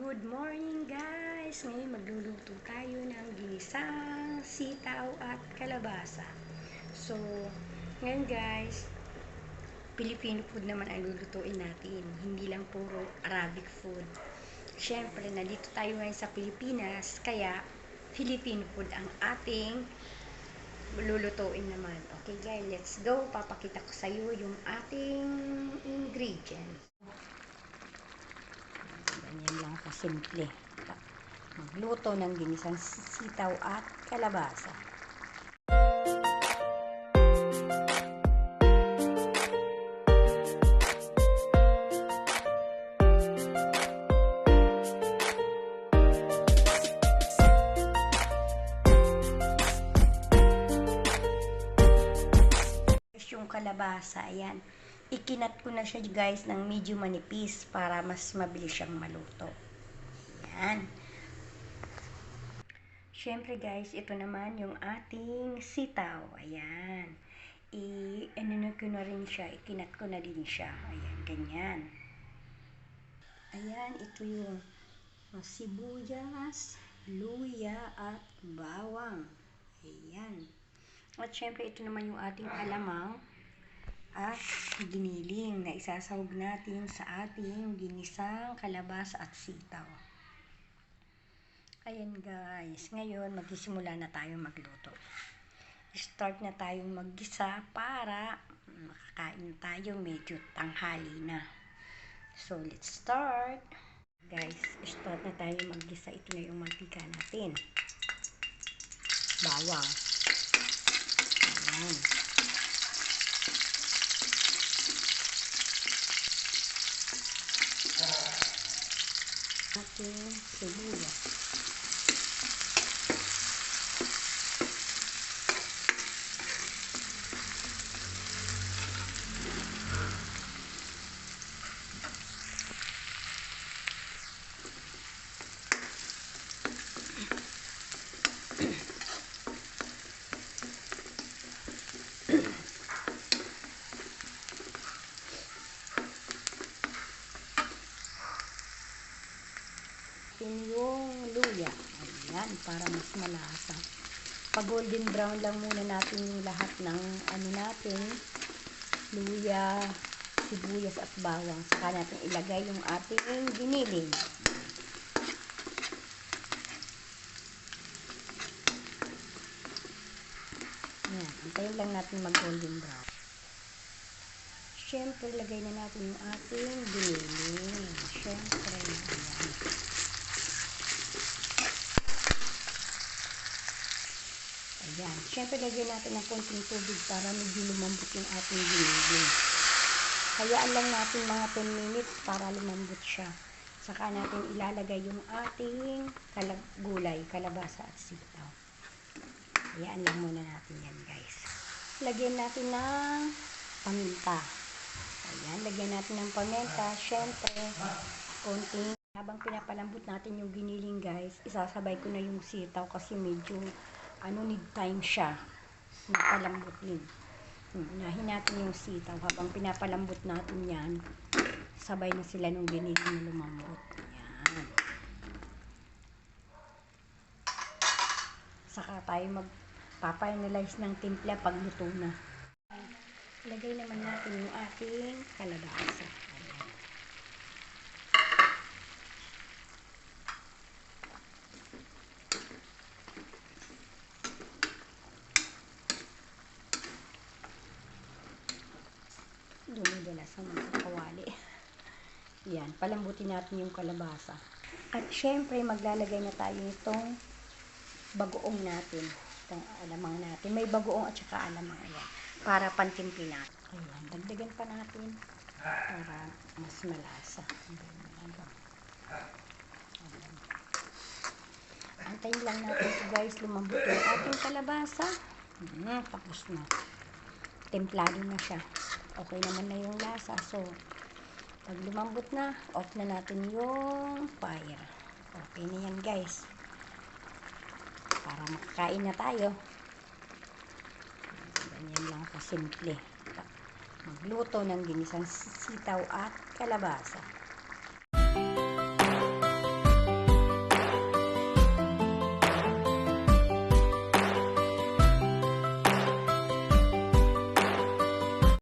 Good morning guys! Ngayon magluluto tayo ng ginisang sitaw at kalabasa. So, ngayon guys, Filipino food naman ang lulutuin natin. Hindi lang puro Arabic food. Siyempre, nandito tayo ngayon sa Pilipinas, kaya Filipino food ang ating lulutuin naman. Okay guys, let's go! Papakita ko sa iyo yung ating ingredients. Ganyan lang kasimple. Magluto ng ginisang sitaw at kalabasa. Yung kalabasa, ayan. Ikinat ko na siya guys ng medyo manipis para mas mabilis siyang maluto. Ayan. Siyempre guys, ito naman yung ating sitaw. Ayan. Ano ko na rin siya, ikinat ko na din siya. Ayan, ganyan. Ayan, ito yung sibuyas, luya at bawang. Ayan. At syempre, ito naman yung ating alamang at giniling na isasahog natin sa ating ginisang kalabasa at sitaw. Ayan guys, ngayon magsisimula na tayong magluto. Start na tayong maggisa para makakain tayo, medyo tanghali na. So, let's start. Guys, start na tayong maggisa. Ito na yung mantika natin. Bawang. Ayan. Ating sibuyas. Yung luya. Ayan, para mas malasa. Pag golden brown lang muna natin yung lahat ng ano natin, luya, sibuyas at bawang. Saka natin ilagay yung ating giniling. Ayan, antayin lang natin mag golden brown. Siyempre, lagay na natin yung ating giniling. Siyempre, ayan. Ayan. Siyempre, lagyan natin ng konting tubig para medyo lumambot yung ating giniling. Hayaan lang natin mga 10 minutes para lumambot siya. Saka natin ilalagay yung ating gulay, kalabasa at sitaw. Hayaan lang muna natin yan guys. Lagyan natin ng paminta. Ayan, lagyan natin ng paminta. Siyempre, konting. Habang pinapalambot natin yung giniling guys, isasabay ko na yung sitaw kasi medyo need time siya. Napalambot din. Unahin natin yung sitaw. Habang pinapalambot natin yan, sabay na sila nung giniling na lumambot. Ayan. Saka tayo magpa-finalize ng timpla pag luto na. Lagay naman natin yung ating kalabasa. Ayan. Dumidala sa mga kawali. Yan, palambutin natin yung kalabasa. At syempre, maglalagay na tayo nitong bagoong natin. Itong alamang natin. May bagoong at saka alamang. Ayan. Para pantimpi natin. Ayan, dagdagan pa natin para mas malasa. Ayan. Antayin lang natin ito guys, lumambot yung ating kalabasa. Tapos na. Templado na siya. Okay naman na yung lasa. So, pag lumambot na, off na natin yung fire. Okay na yan guys. Para makakain na tayo. Ganyan lang kasimple. Magluto ng ginisang sitaw at kalabasa.